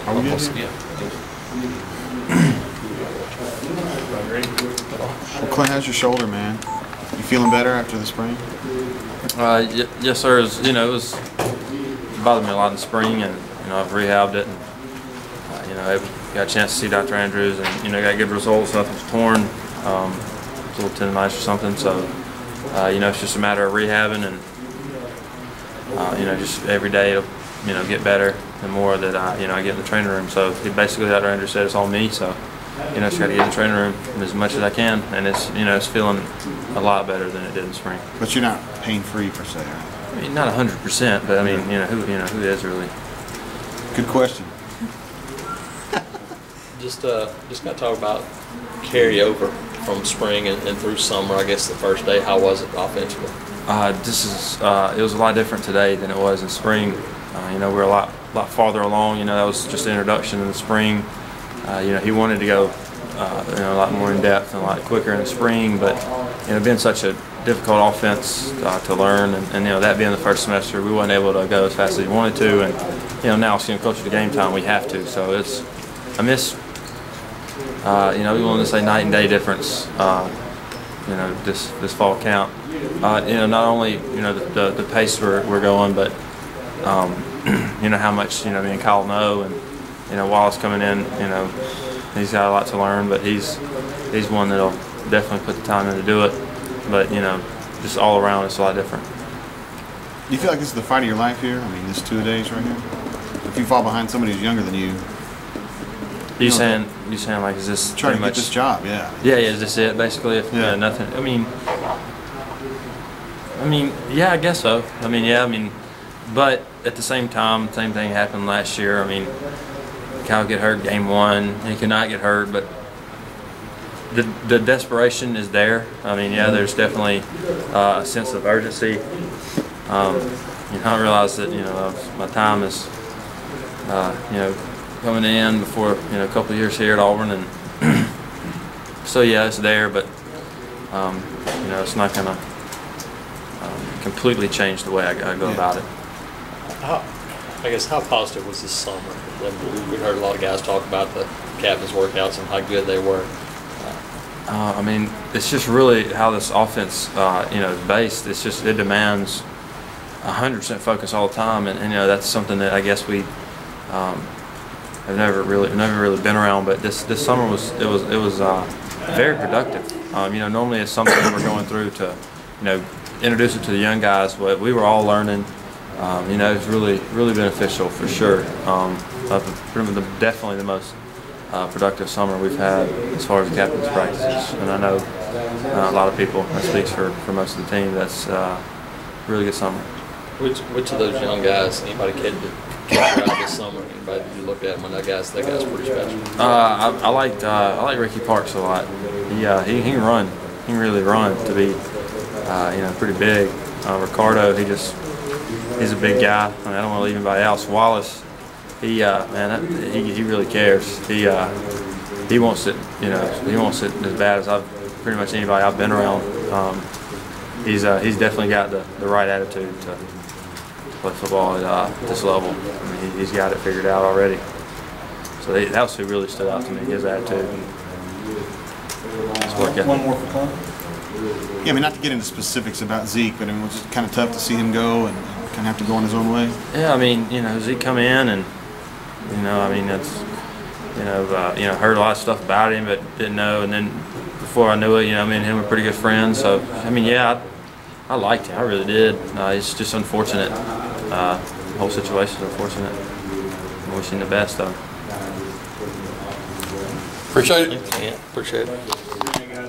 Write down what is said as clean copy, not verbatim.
Are we good? Yeah. Well, Clint, how's your shoulder, man? You feeling better after the sprain? Yes, sir. It was bothered me a lot in the spring, and I've rehabbed it. And, I got a chance to see Dr. Andrews, and got good results. Nothing was torn. It's a little tendonitis or something. So, it's just a matter of rehabbing, and just every day it'll get better the more that I get in the training room. So basically, Dr. Andrews said it's all me. So. Just got to get in the training room as much as I can, and it's feeling a lot better than it did in the spring. But you're not pain-free per se, right? I mean, not 100%, but I mean, who is really? Good question. Just got to talk about carryover from spring and through summer. I guess the first day, how was it offensively? It was a lot different today than it was in spring. We're a lot farther along. That was just an introduction in the spring. He wanted to go, a lot more in depth and a lot quicker in the spring, but being such a difficult offense to learn, and that being the first semester, we weren't able to go as fast as we wanted to, and now it's closer to game time, we have to. So I miss, we want to say night and day difference. This fall camp. Not only the pace we're going, but how much me and Kyle know, and Wallace coming in, he's got a lot to learn, but he's one that'll definitely put the time in to do it. But just all around, it's a lot different. Do you feel like this is the fight of your life here? I mean, this 2 days right here. If you fall behind somebody who's younger than you, You saying like, is this trying to pretty get this job? Yeah. Yeah, is this it basically? If nothing. I mean, yeah, I guess so. But at the same time, same thing happened last year. I mean, Kyle get hurt game one. He could not get hurt, but the desperation is there. There's definitely a sense of urgency. I realize that my time is coming in before a couple of years here at Auburn, and so yeah, it's there, but it's not gonna completely change the way I go about it. How positive was this summer? We heard a lot of guys talk about the captain's workouts and how good they were. It's just really how this offense, is based. It demands 100% focus all the time, and that's something that I guess we have never really been around. But this summer was very productive. Normally it's something we're going through to introduce it to the young guys, but we were all learning. It's really beneficial for sure. Definitely the most productive summer we've had as far as the captain's practices, and I know a lot of people. That speaks for most of the team. That's a really good summer. Which of those young guys, anybody catch your eye this summer? Anybody you look at when that guy's pretty special? I like Ricky Parks a lot. He can run. He can really run to be pretty big. Ricardo, he's a big guy. I don't want to leave anybody else. Wallace, he really cares. He wants it. He wants it as bad as pretty much anybody I've been around. He's definitely got the right attitude to play football at this level. He's got it figured out already. So that was who really stood out to me, his attitude. One more for Clint. Yeah, not to get into specifics about Zeke, but it was kind of tough to see him go and kind of have to go on his own way. Yeah, Zeke come in and heard a lot of stuff about him, but didn't know. And then before I knew it, me and him were pretty good friends. So I liked him. I really did. It's just unfortunate. The whole situation is unfortunate. I'm wishing the best though. Appreciate it. Yeah, appreciate it.